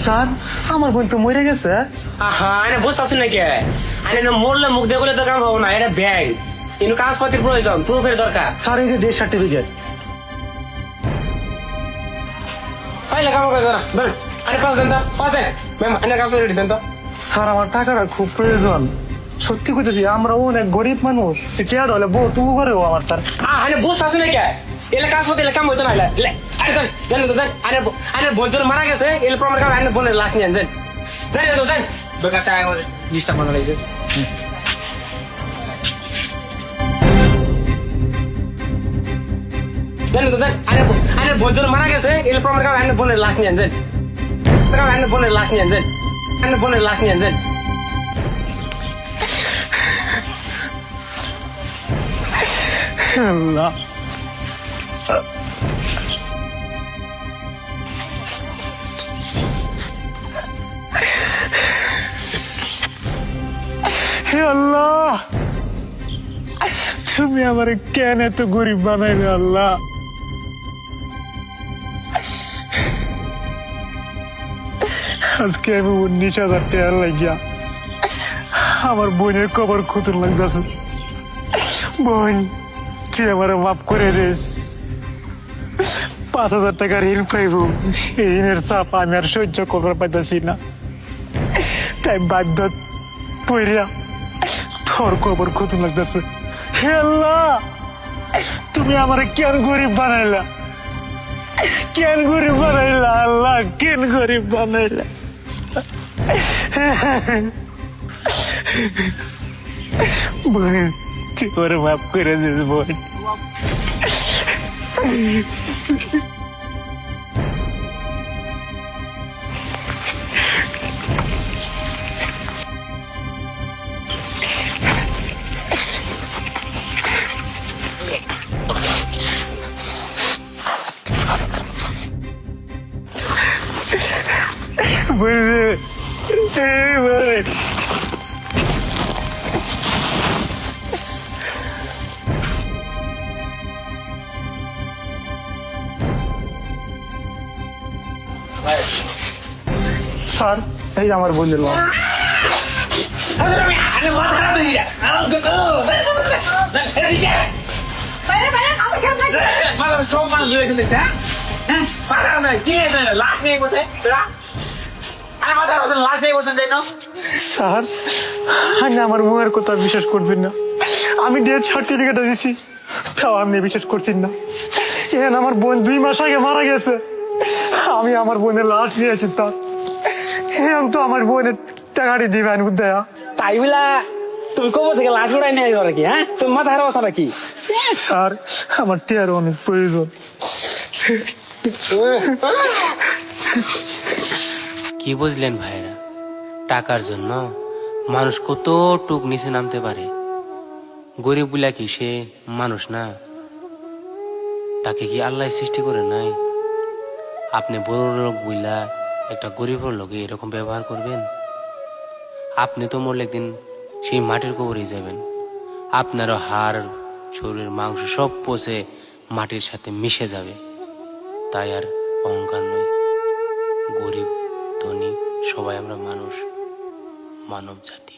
Sir আমার বোন তো মরে গেছে। আহা এনে বুঝতেছি নাকি আনে মরলে মুখ দেখলে তো কাম হবো না, এটা ব্যাংক কিন্তু কাগজপত্রের প্রয়োজন, প্রুফের দরকার। স্যার এই যে ডেথ সার্টিফিকেট। পাইলে কাম করে না ধর আরে পাঁচ দেন তো পাঁচ দেন ম্যাম আনে কাগজ রেডি দেন তো। স্যার আমার টাকাটা খুব প্রয়োজন, সত্যি কইতেছি আমরা অনেক গরিব মানুষ, চেয়ার হলে বহুত উপকারেও আমার স্যার। আনে বুঝতেছি নাকি এলে কাগজপত্র এলে কাম হইতো না এলে আরে দেন দেন তো দেন আনে আনে বোনজন মারা গেছে এলে প্রমাণ কাম আনে বোনের লাশ নিয়ে আনছেন জানি তো জান বেকার টাকা করে ডিস্টার্ব বানা লাগছে। জানি তো জান আনে আনে বোনজন মারা গেছে এলে প্রমাণ কাম আনে বোনের লাশ নিয়ে আনছেন আনে বোনের লাশ নিয়ে আনছেন আনে বোনের লাশ নিয়ে আনছেন। আল্লাহ হে আল্লাহ, তুমি আমার কেন এত গরিব বানাইলে আল্লাহ। আজকে আমি 19,000 টাকা লাগিয়া আমার বোনের কবর খুতুন লাগতেছে। বোন তুই আমার মাফ করে দিস, 5,000 টাকার ঋণ পাইব, এই ঋণের চাপ আমি আর সহ্য করতে পাইতেছি না, তাই বাধ্য পইরা তোর কবর খুতুন লাগতেছে। হে আল্লাহ, তুমি আমার কেন গরিব বানাইলা, কেন গরিব বানাইলা আল্লাহ, কেন গরিব বানাইলা। বোন তুই করে মাফ করে দিস বোন। বোন বোন স্যার এই যে আমার বোনের লাশ। স্যার আমি আমার মুখের কথা বিশ্বাস করছি না, আমি ডেথ সার্টিফিকেট দিয়েছি তাও আপনি বিশ্বাস করছেন না। এখন আমার বোন 2 মাস আগে মারা গেছে, আমি আমার বোনের লাশ নিয়েছি, তা এখন তো আমার বোনের টাকাটি দিবেন দেয়া। তাই বলা তুমি কবর থেকে লাশ উড়াই নিয়ে যাবে নাকি? হ্যাঁ তুমি মাথা খারাপ আছে নাকি? স্যার আমার টিয়ার অনেক প্রয়োজন। কি বুঝলেন ভাইরা, টাকার জন্য মানুষ কত টুক নিচে নামতে পারে। গরিব বুলা কি সে মানুষ না? তাকে কি আল্লাহ সৃষ্টি করে নাই? আপনি বড় লোক বুইলা একটা গরিবের লোকে এরকম ব্যবহার করবেন? আপনি তো মরলে একদিন সেই মাটির কবরেই যাবেন, আপনারও হাড় শরীরের মাংস সব পচে মাটির সাথে মিশে যাবে। তাই আর অহংকার নয়, গরিব ধনী সবাই আমরা মানুষ, মানব জাতি।